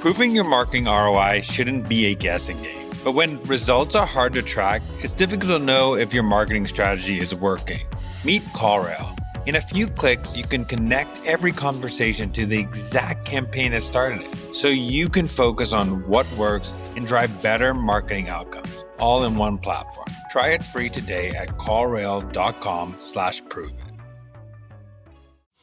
Proving your marketing ROI shouldn't be a guessing game. But when results are hard to track, it's difficult to know if your marketing strategy is working. Meet CallRail. In a few clicks, you can connect every conversation to the exact campaign that started it, so you can focus on what works and drive better marketing outcomes, all in one platform. Try it free today at callrail.com/proven.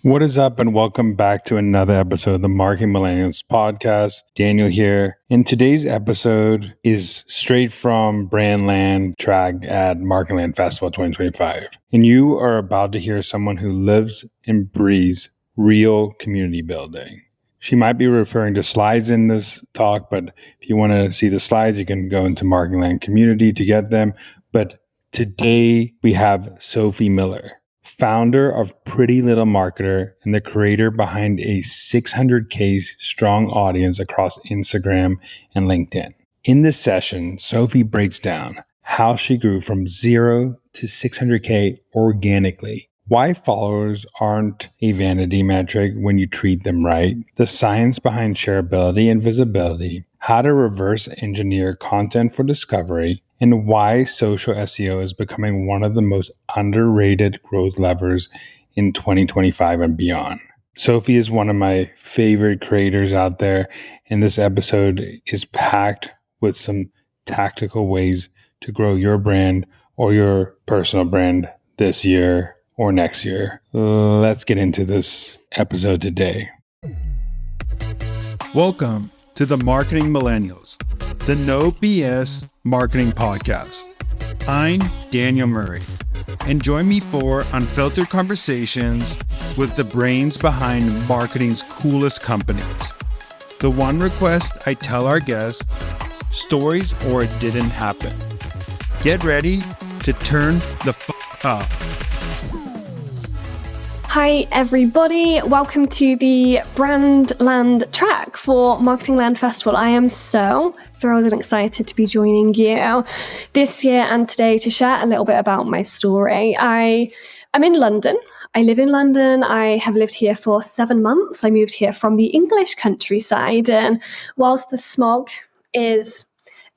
What is up, and welcome back to another episode of the Marketing Millennials podcast. Daniel here. And today's episode is straight from Brandland track at Marketing Festival 2025. And you are about to hear someone who lives and breathes real community building. She might be referring to slides in this talk, but if you want to see the slides, you can go into Marketing Community to get them. But today we have Sophie Miller, founder of Pretty Little Marketer and the creator behind a 600K strong audience across Instagram and LinkedIn. In this session, Sophie breaks down how she grew from 0 to 600K organically, why followers aren't a vanity metric when you treat them right, the science behind shareability and visibility, how to reverse engineer content for discovery, and why social SEO is becoming one of the most underrated growth levers in 2025 and beyond. Sophie is one of my favorite creators out there, and this episode is packed with some tactical ways to grow your brand or your personal brand this year or next year. Let's get into this episode today. Welcome to the Marketing Millennials, the No BS Marketing Podcast. I'm Daniel Murray, and join me for unfiltered conversations with the brains behind marketing's coolest companies. The one request I tell our guests, stories or it didn't happen. Get ready to turn the up. Hi everybody, welcome to the Brandland track for Marketing Land Festival. I am so thrilled and excited to be joining you this year and today to share a little bit about my story. I am in London. I live in London. I have lived here for 7 months. I moved here from the English countryside, and whilst the smog is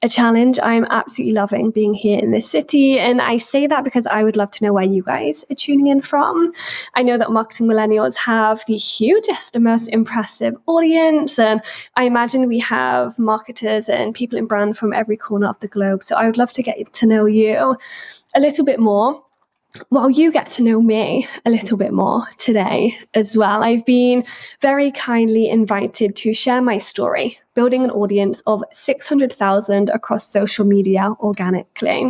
a challenge, I'm absolutely loving being here in this city. And I say that because I would love to know where you guys are tuning in from. I know that Marketing Millennials have the hugest and most impressive audience. And I imagine we have marketers and people in brand from every corner of the globe. So I would love to get to know you a little bit more, while you get to know me a little bit more today as well. I've been very kindly invited to share my story, building an audience of 600,000 across social media organically.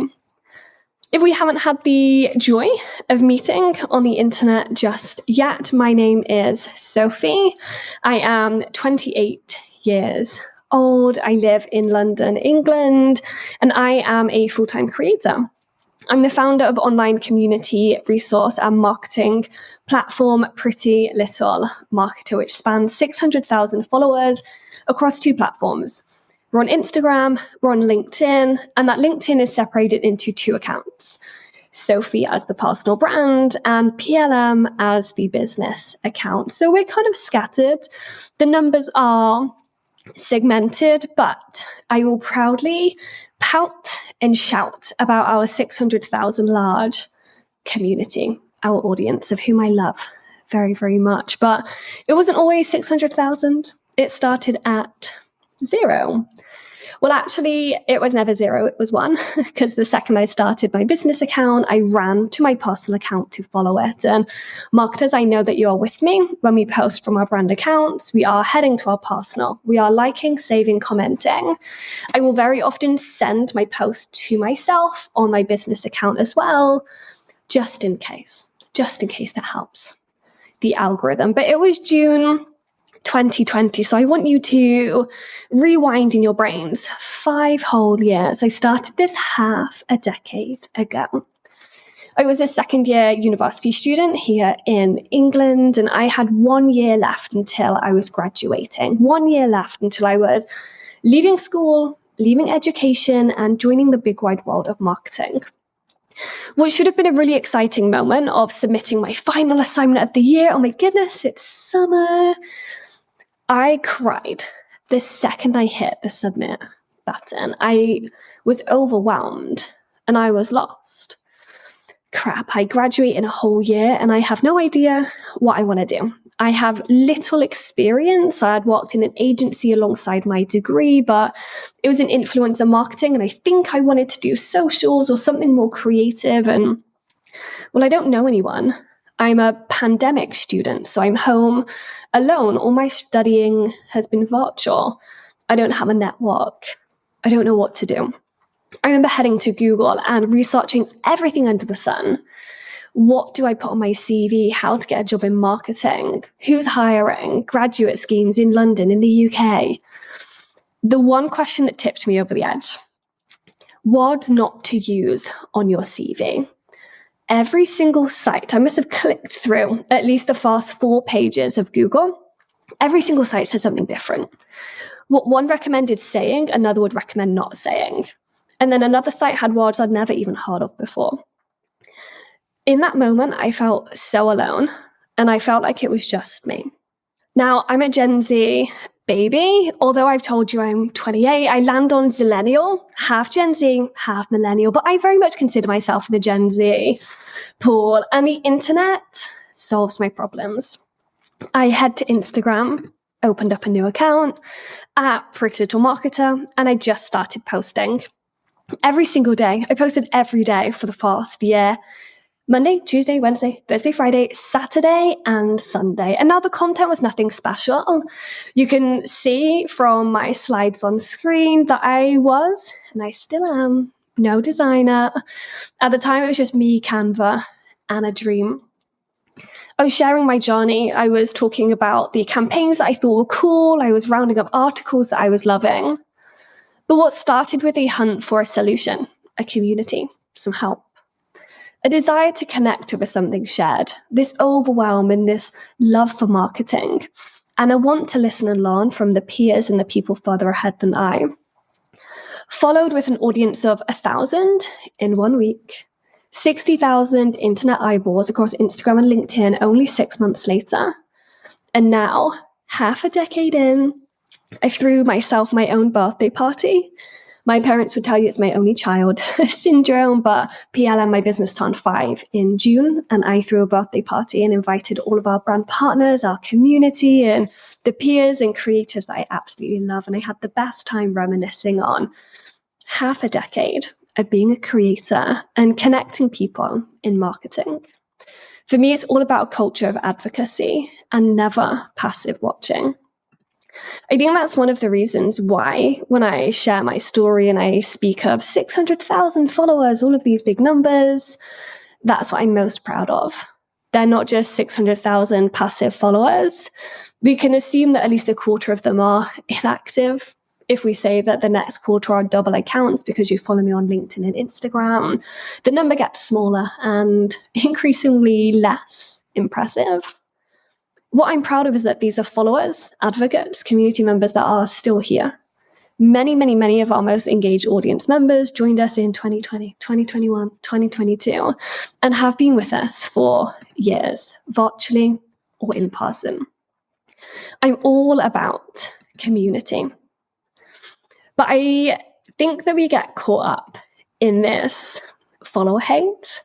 If we haven't had the joy of meeting on the internet just yet, my name is Sophie. I am 28 years old. I live in London, England, and I am a full-time creator. I'm the founder of online community resource and marketing platform Pretty Little Marketer, which spans 600,000 followers across 2 platforms. We're on Instagram, we're on LinkedIn, and that LinkedIn is separated into 2 accounts. Sophie as the personal brand and PLM as the business account. So we're kind of scattered. The numbers are segmented, but I will proudly pout and shout about our 600,000 large community, our audience of whom I love very, very much. But it wasn't always 600,000. It started at 0. Well, actually, it was never 0. It was 1, because the second I started my business account, I ran to my personal account to follow it. And marketers, I know that you are with me when we post from our brand accounts. We are heading to our personal. We are liking, saving, commenting. I will very often send my post to myself on my business account as well, just in case that helps the algorithm. But it was June 2020. So I want you to rewind in your brains 5 whole years. I started this half a decade ago. I was a second-year university student here in England, and I had 1 year left until I was graduating. 1 year left until I was leaving school, leaving education, and joining the big wide world of marketing. What should have been a really exciting moment of submitting my final assignment of the year. Oh my goodness, it's summer. I cried the second I hit the submit button, I was overwhelmed and I was lost. Crap, I graduate in a whole year and I have no idea what I want to do. I have little experience. I had worked in an agency alongside my degree, but it was in influencer marketing, and I think I wanted to do socials or something more creative. And well, I don't know anyone. I'm a pandemic student, so I'm home alone. All my studying has been virtual. I don't have a network. I don't know what to do. I remember heading to Google and researching everything under the sun. What do I put on my CV? How to get a job in marketing? Who's hiring? Graduate schemes in London, in the UK. The one question that tipped me over the edge: words not to use on your CV. Every single site, I must have clicked through at least the first 4 pages of Google. Every single site says something different. What one recommended saying, another would recommend not saying. And then another site had words I'd never even heard of before. In that moment, I felt so alone, and I felt like it was just me. Now, I'm a Gen Z baby. Although I've told you I'm 28, I land on Zillennial, half Gen Z, half Millennial, but I very much consider myself in the Gen Z pool, and the internet solves my problems. I head to Instagram, opened up a new account at Pretty Little Marketer, and I just started posting. Every single day. I posted every day for the past year. Monday, Tuesday, Wednesday, Thursday, Friday, Saturday, and Sunday. And now the content was nothing special. You can see from my slides on screen that I was, and I still am, no designer. At the time, it was just me, Canva, and a dream. I was sharing my journey. I was talking about the campaigns that I thought were cool. I was rounding up articles that I was loving. But what started with a hunt for a solution, a community, some help, a desire to connect over something shared, this overwhelm and this love for marketing, and a want to listen and learn from the peers and the people further ahead than I, followed with an audience of 1,000 in 1 week, 60,000 internet eyeballs across Instagram and LinkedIn only 6 months later. And now, half a decade in, I threw myself my own birthday party. My parents would tell you it's my only child syndrome, but PLM, my business, turned 5 in June, and I threw a birthday party and invited all of our brand partners, our community, and the peers and creators that I absolutely love. And I had the best time reminiscing on half a decade of being a creator and connecting people in marketing. For me, it's all about a culture of advocacy and never passive watching. I think that's one of the reasons why when I share my story and I speak of 600,000 followers, all of these big numbers, that's what I'm most proud of. They're not just 600,000 passive followers. We can assume that at least a quarter of them are inactive. If we say that the next quarter are double accounts because you follow me on LinkedIn and Instagram, the number gets smaller and increasingly less impressive. What I'm proud of is that these are followers, advocates, community members that are still here. Many of our most engaged audience members joined us in 2020, 2021, 2022, and have been with us for years, virtually or in person. I'm all about community. But I think that we get caught up in this follower hate.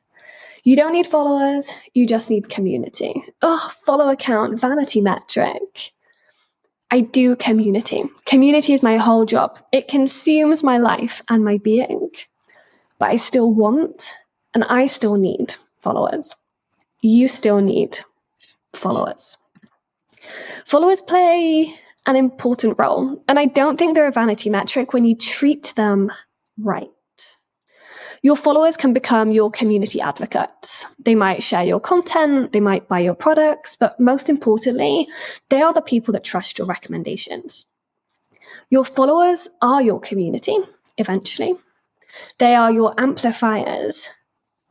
You don't need followers, you just need community. Oh, follower count, vanity metric. I do community. Community is my whole job. It consumes my life and my being. But I still want and I still need followers. You still need followers. Followers play an important role, and I don't think they're a vanity metric when you treat them right. Your followers can become your community advocates. They might share your content, they might buy your products, but most importantly, they are the people that trust your recommendations. Your followers are your community, eventually. They are your amplifiers.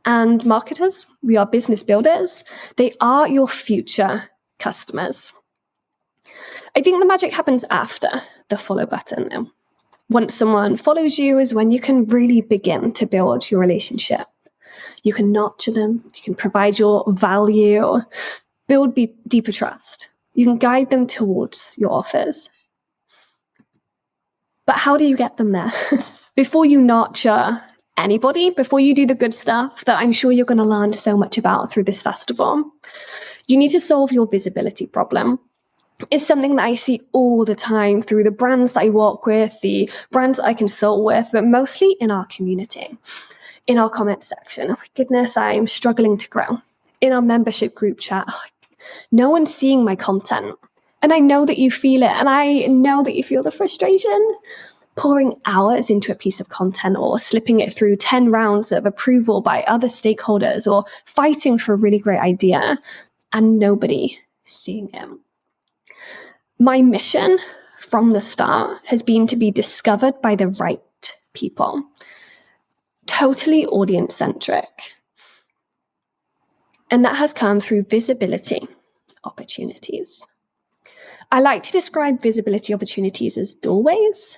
And marketers, we are business builders. They are your future customers. I think the magic happens after the follow button now. Once someone follows you is when you can really begin to build your relationship. You can nurture them, you can provide your value, build deeper trust. You can guide them towards your offers. But how do you get them there? Before you nurture anybody, before you do the good stuff that I'm sure you're going to learn so much about through this festival, you need to solve your visibility problem. It's something that I see all the time through the brands that I work with, the brands that I consult with, but mostly in our community, in our comment section. Oh my goodness, I'm struggling to grow. In our membership group chat, no one's seeing my content. And I know that you feel it, and I know that you feel the frustration. Pouring hours into a piece of content or slipping it through 10 rounds of approval by other stakeholders or fighting for a really great idea and nobody seeing it. My mission from the start has been to be discovered by the right people. Totally audience-centric. And that has come through visibility opportunities. I like to describe visibility opportunities as doorways.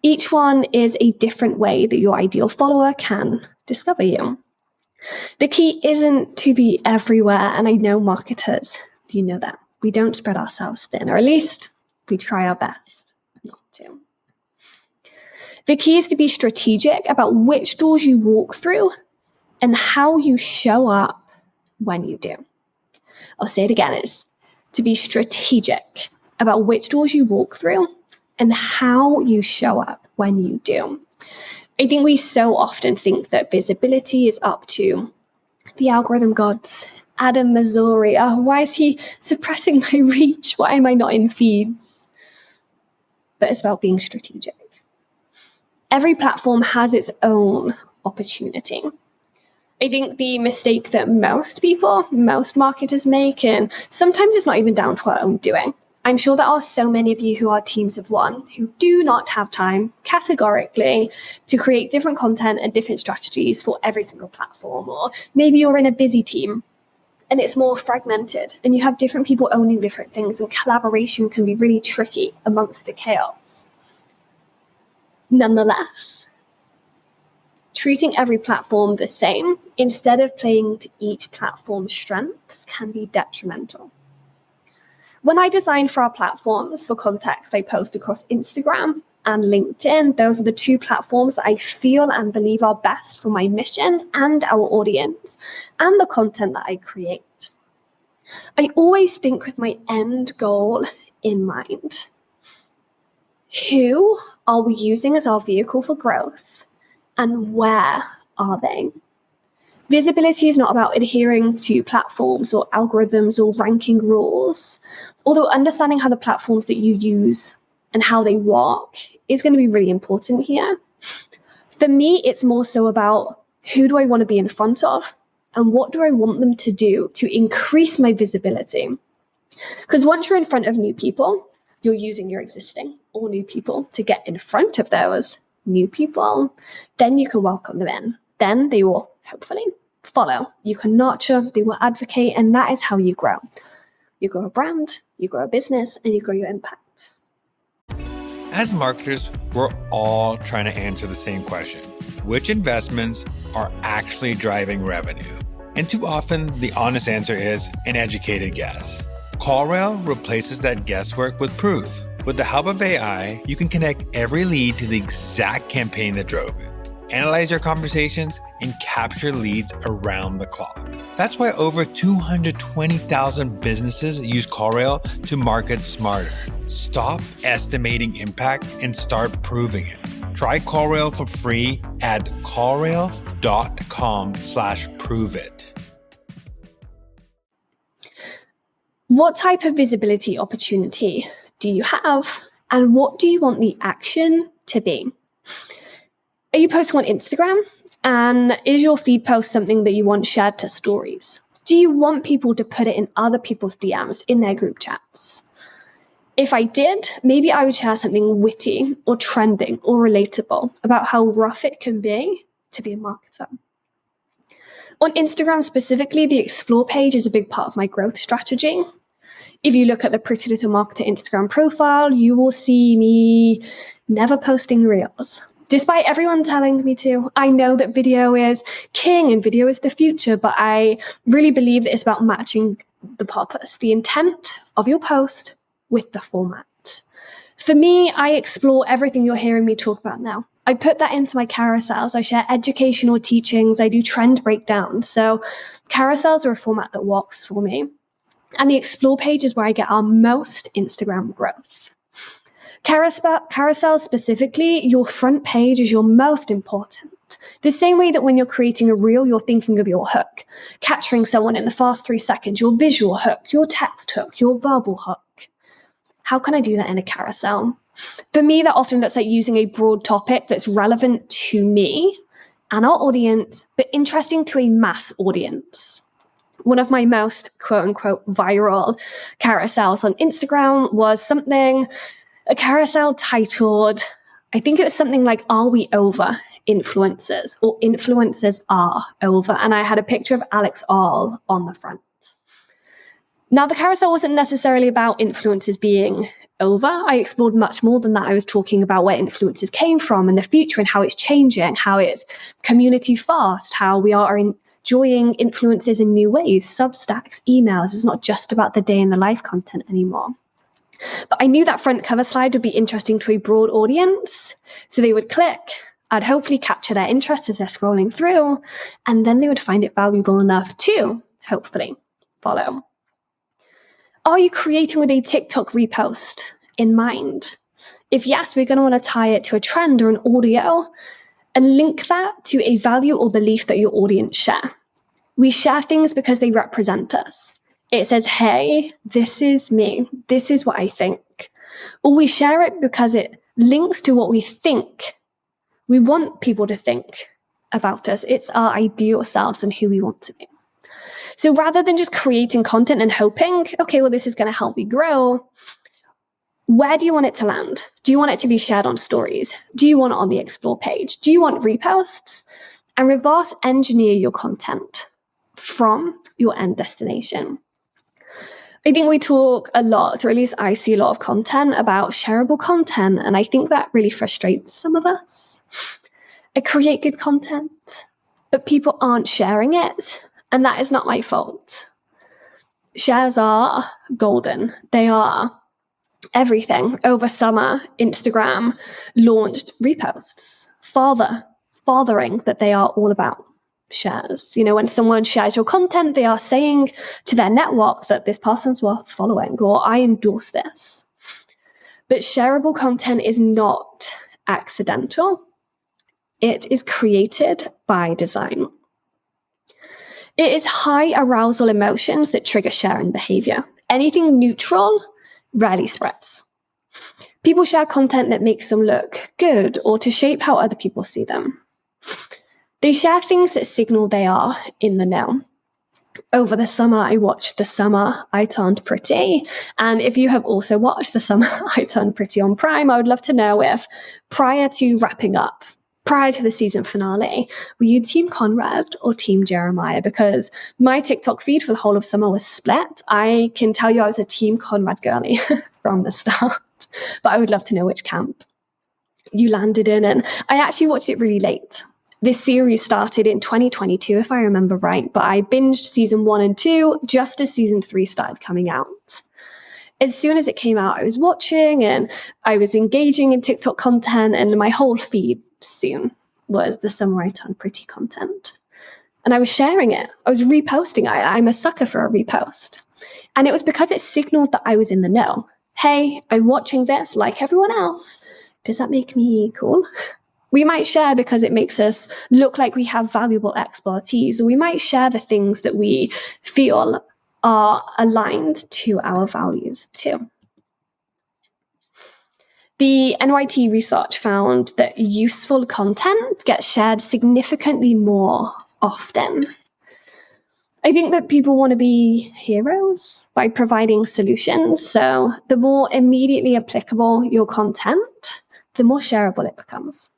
Each one is a different way that your ideal follower can discover you. The key isn't to be everywhere, and I know marketers, you know that. We don't spread ourselves thin, or at least we try our best not to. The key is to be strategic about which doors you walk through and how you show up when you do. I'll say it again, it's to be strategic about which doors you walk through and how you show up when you do. I think we so often think that visibility is up to the algorithm gods, Adam Missouri. Oh, why is he suppressing my reach? Why am I not in feeds? But it's about being strategic. Every platform has its own opportunity. I think the mistake that most marketers make, and sometimes it's not even down to our own doing. I'm sure there are so many of you who are teams of one who do not have time categorically to create different content and different strategies for every single platform. Or maybe you're in a busy team and it's more fragmented and you have different people owning different things, and collaboration can be really tricky amongst the chaos. Nonetheless, treating every platform the same instead of playing to each platform's strengths can be detrimental. When I design for our platforms, for context, I post across Instagram and LinkedIn. Those are the two platforms that I feel and believe are best for my mission and our audience and the content that I create. I always think with my end goal in mind. Who are we using as our vehicle for growth, and where are they? Visibility is not about adhering to platforms or algorithms or ranking rules, although understanding how the platforms that you use and how they work is going to be really important here. For me, it's more so about who do I want to be in front of and what do I want them to do to increase my visibility. Because once you're in front of new people, you're using your existing or new people to get in front of those new people. Then you can welcome them in. Then they will hopefully follow. You can nurture, they will advocate, and that is how you grow. You grow a brand, you grow a business, and you grow your impact. As marketers, we're all trying to answer the same question. Which investments are actually driving revenue? And too often, the honest answer is an educated guess. CallRail replaces that guesswork with proof. With the help of AI, you can connect every lead to the exact campaign that drove it. Analyze your conversations, and capture leads around the clock. That's why over 220,000 businesses use CallRail to market smarter. Stop estimating impact and start proving it. Try CallRail for free at callrail.com/proveit. What type of visibility opportunity do you have, and what do you want the action to be? Are you posting on Instagram? And is your feed post something that you want shared to stories? Do you want people to put it in other people's DMs in their group chats? If I did, maybe I would share something witty or trending or relatable about how rough it can be to be a marketer. On Instagram specifically, the explore page is a big part of my growth strategy. If you look at the Pretty Little Marketer Instagram profile, you will see me never posting reels. Despite everyone telling me to. I know that video is king and video is the future, but I really believe that it's about matching the purpose, the intent of your post with the format. For me, I explore everything you're hearing me talk about now. I put that into my carousels. I share educational teachings. I do trend breakdowns. So carousels are a format that works for me. And the explore page is where I get our most Instagram growth. Carousel specifically, your front page is your most important. The same way that when you're creating a reel, you're thinking of your hook, capturing someone in the first 3 seconds, your visual hook, your text hook, your verbal hook. How can I do that in a carousel? For me, that often looks like using a broad topic that's relevant to me and our audience, but interesting to a mass audience. One of my most quote unquote viral carousels on Instagram was a carousel titled, I think it was something like, "Are we over influencers?" or "Influencers are over." And I had a picture of Alex Earl on the front. Now, the carousel wasn't necessarily about influencers being over. I explored much more than that. I was talking about where influencers came from and the future and how it's changing, how it's community fast, how we are enjoying influencers in new ways, Substacks, emails. It's not just about the day in the life content anymore. But I knew that front cover slide would be interesting to a broad audience. So they would click, I'd hopefully capture their interest as they're scrolling through, and then they would find it valuable enough to hopefully follow. Are you creating with a TikTok repost in mind? If yes, we're going to want to tie it to a trend or an audio and link that to a value or belief that your audience share. We share things because they represent us. It says, hey, this is me. This is what I think. Or we share it because it links to what we think. We want people to think about us. It's our ideal selves and who we want to be. So rather than just creating content and hoping, okay, well, this is going to help me grow, where do you want it to land? Do you want it to be shared on stories? Do you want it on the explore page? Do you want reposts? And reverse engineer your content from your end destination. I think we talk a lot, or at least I see a lot of content about shareable content, and I think that really frustrates some of us. I create good content, but people aren't sharing it. And that is not my fault. Shares are golden. They are everything. Over summer, Instagram launched reposts, fathering that they are all about shares. You know, when someone shares your content, they are saying to their network that this person's worth following, or I endorse this. But shareable content is not accidental. It is created by design. It is high arousal emotions that trigger sharing behavior. Anything neutral rarely spreads. People share content that makes them look good or to shape how other people see them. They share things that signal they are in the know. Over the summer, I watched The Summer I Turned Pretty. And if you have also watched The Summer I Turned Pretty on Prime, I would love to know if prior to wrapping up, prior to the season finale, were you Team Conrad or Team Jeremiah? Because my TikTok feed for the whole of summer was split. I can tell you I was a Team Conrad girly from the start, but I would love to know which camp you landed in. And I actually watched it really late. This series started in 2022, if I remember right, but I binged season 1 and 2 just as season 3 started coming out. As soon as it came out, I was watching and I was engaging in TikTok content, and my whole feed soon was The Summer I Turned Pretty content. And I was sharing it. I was reposting. I'm a sucker for a repost. And it was because it signaled that I was in the know. Hey, I'm watching this like everyone else. Does that make me cool? We might share because it makes us look like we have valuable expertise. Or we might share the things that we feel are aligned to our values too. The NYT research found that useful content gets shared significantly more often. I think that people want to be heroes by providing solutions. So the more immediately applicable your content, the more shareable it becomes.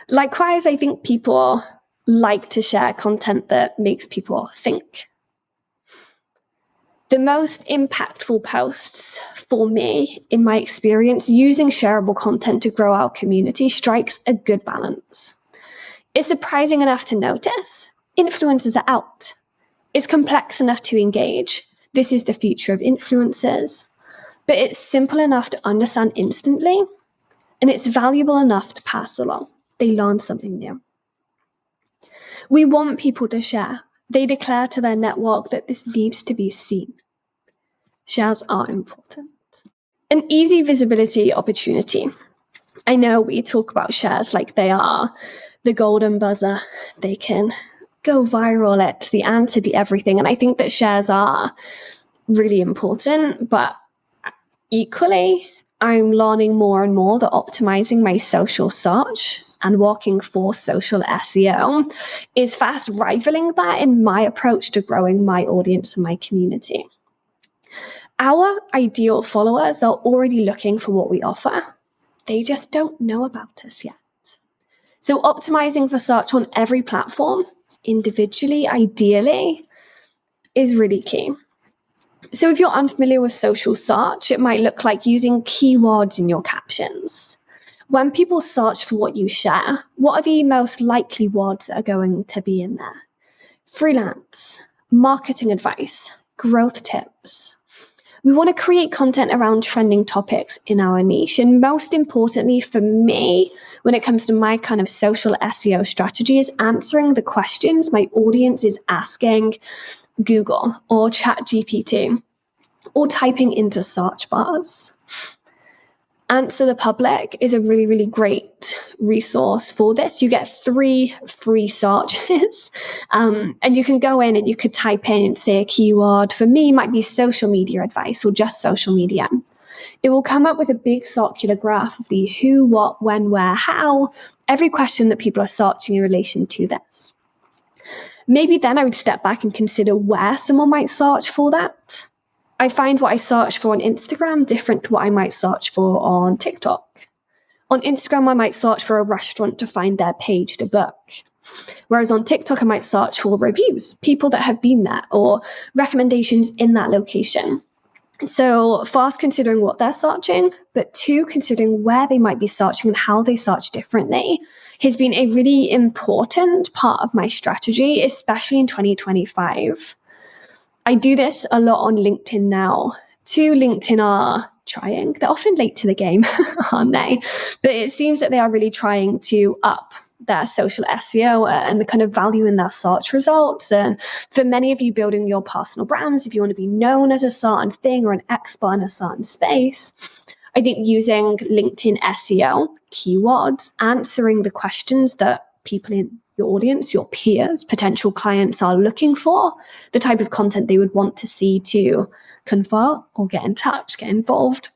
Likewise, I think people like to share content that makes people think. The most impactful posts for me, in my experience, using shareable content to grow our community strikes a good balance. It's surprising enough to notice. Influencers are out. It's complex enough to engage. This is the future of influencers. but it's simple enough to understand instantly, and it's valuable enough to pass along. They learn something new. We want people to share. They declare to their network that this needs to be seen. Shares are important. An easy visibility opportunity. I know we talk about shares like they are the golden buzzer. They can go viral. It's the answer to everything. And I think that shares are really important, but equally, I'm learning more and more that optimizing my social search and working for social SEO is fast rivaling that in my approach to growing my audience and my community. Our ideal followers are already looking for what we offer. They just don't know about us yet. So optimizing for search on every platform, individually, ideally, is really key. So if you're unfamiliar with social search, it might look like using keywords in your captions. When people search for what you share, what are the most likely words that are going to be in there? Freelance, marketing advice, growth tips. We want to create content around trending topics in our niche. And most importantly for me, when it comes to my kind of social SEO strategy, is answering the questions my audience is asking Google or ChatGPT or typing into search bars. Answer the Public is a really, really great resource for this. You get 3 free searches, and you can go in and you could type in, say, a keyword. For me, might be social media advice or just social media. It will come up with a big circular graph of the who, what, when, where, how, every question that people are searching in relation to this. Maybe then I would step back and consider where someone might search for that. I find what I search for on Instagram different to what I might search for on TikTok. On Instagram, I might search for a restaurant to find their page to book. Whereas on TikTok, I might search for reviews, people that have been there, or recommendations in that location. So first, considering what they're searching, but 2, considering where they might be searching and how they search differently has been a really important part of my strategy, especially in 2025. I do this a lot on LinkedIn now. 2, LinkedIn are trying. They're often late to the game, aren't they? But it seems that they are really trying to up their social SEO and the kind of value in their search results. And for many of you building your personal brands, if you want to be known as a certain thing or an expert in a certain space, I think using LinkedIn SEO keywords, answering the questions that people in your audience, your peers, potential clients are looking for, the type of content they would want to see to convert or get in touch, get involved.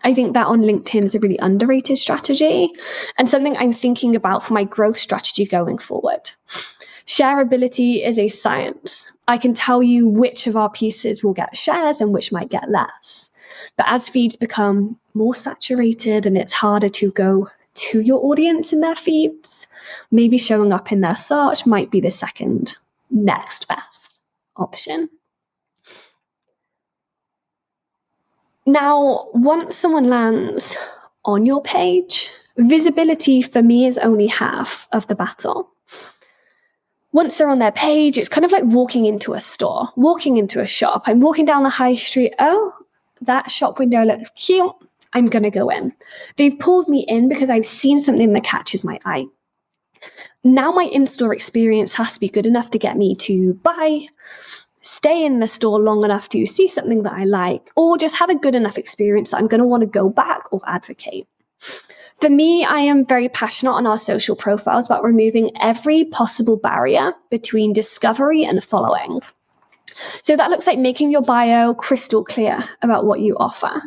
I think that on LinkedIn is a really underrated strategy and something I'm thinking about for my growth strategy going forward. Shareability is a science. I can tell you which of our pieces will get shares and which might get less. But as feeds become more saturated and it's harder to go to your audience in their feeds, maybe showing up in their search might be the second next best option. Now, once someone lands on your page, visibility for me is only half of the battle. Once they're on their page, it's kind of like walking into a store, walking into a shop. I'm walking down the high street. Oh, that shop window looks cute. I'm going to go in. They've pulled me in because I've seen something that catches my eye. Now my in-store experience has to be good enough to get me to buy, stay in the store long enough to see something that I like, or just have a good enough experience that I'm going to want to go back or advocate. For me, I am very passionate on our social profiles about removing every possible barrier between discovery and following. So that looks like making your bio crystal clear about what you offer,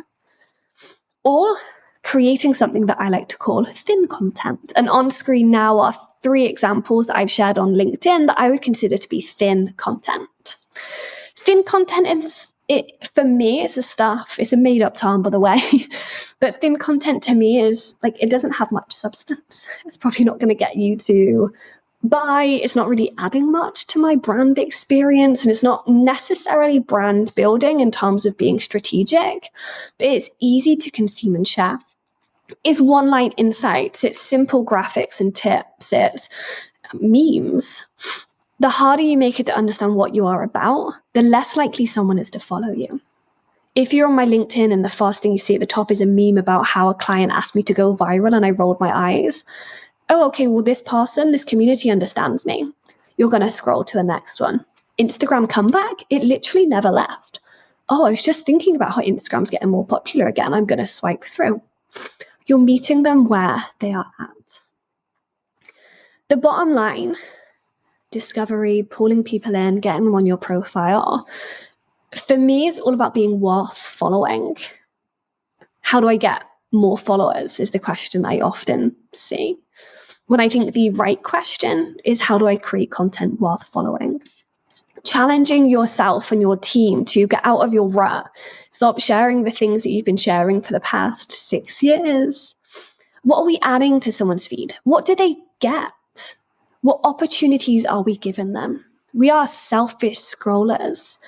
or creating something that I like to call thin content. And on screen now are 3 examples that I've shared on LinkedIn that I would consider to be thin content. Thin content for me, it's a made up term, by the way, but thin content to me is like, it doesn't have much substance. It's probably not going to get you to buy. It's not really adding much to my brand experience, and it's not necessarily brand building in terms of being strategic, but it's easy to consume and share. It's one-line insights, it's simple graphics and tips, it's memes. The harder you make it to understand what you are about, the less likely someone is to follow you. If you're on my LinkedIn and the first thing you see at the top is a meme about how a client asked me to go viral and I rolled my eyes, oh, okay, well, this person, this community understands me. You're going to scroll to the next one. Instagram comeback, it literally never left. Oh, I was just thinking about how Instagram's getting more popular again. I'm going to swipe through. You're meeting them where they are at. The bottom line, discovery, pulling people in, getting them on your profile, for me, it's all about being worth following. How do I get more followers is the question I often see. When I think the right question is, how do I create content worth following? Challenging yourself and your team to get out of your rut. Stop sharing the things that you've been sharing for the past 6 years. What are we adding to someone's feed? What do they get? What opportunities are we giving them? We are selfish scrollers.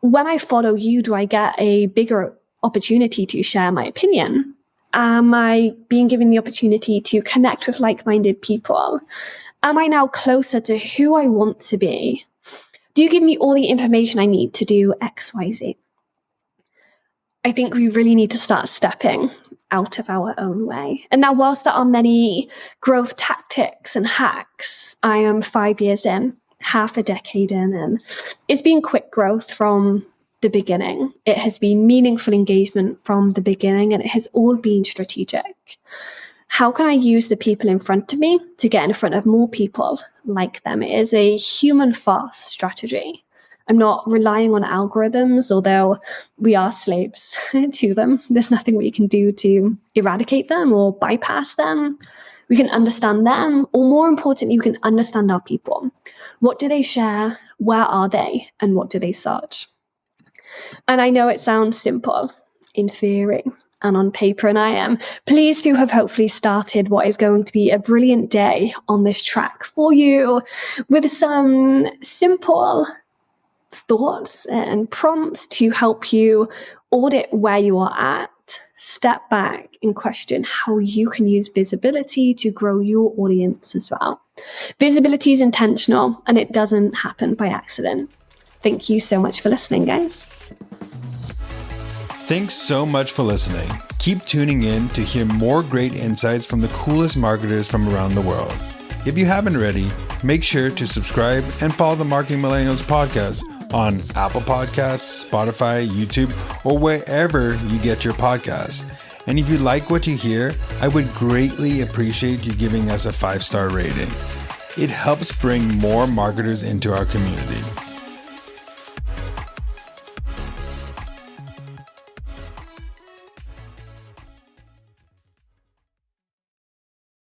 When I follow you, do I get a bigger opportunity to share my opinion? Am I being given the opportunity to connect with like-minded people? Am I now closer to who I want to be? Do you give me all the information I need to do X, Y, Z? I think we really need to start stepping out of our own way. And now, whilst there are many growth tactics and hacks, I am 5 years in, half a decade in, and it's been quick growth from the beginning. It has been meaningful engagement from the beginning, and it has all been strategic. How can I use the people in front of me to get in front of more people like them? It is a human-first strategy. I'm not relying on algorithms, although we are slaves to them. There's nothing we can do to eradicate them or bypass them. We can understand them, or more importantly, we can understand our people. What do they share? Where are they? And what do they search? And I know it sounds simple in theory and on paper, and I am pleased to have hopefully started what is going to be a brilliant day on this track for you with some simple thoughts and prompts to help you audit where you are at, step back and question how you can use visibility to grow your audience as well. Visibility is intentional and it doesn't happen by accident. Thank you so much for listening, guys. Thanks so much for listening. Keep tuning in to hear more great insights from the coolest marketers from around the world. If you haven't already, make sure to subscribe and follow the Marketing Millennials podcast on Apple Podcasts, Spotify, YouTube, or wherever you get your podcasts. And if you like what you hear, I would greatly appreciate you giving us a 5-star rating. It helps bring more marketers into our community.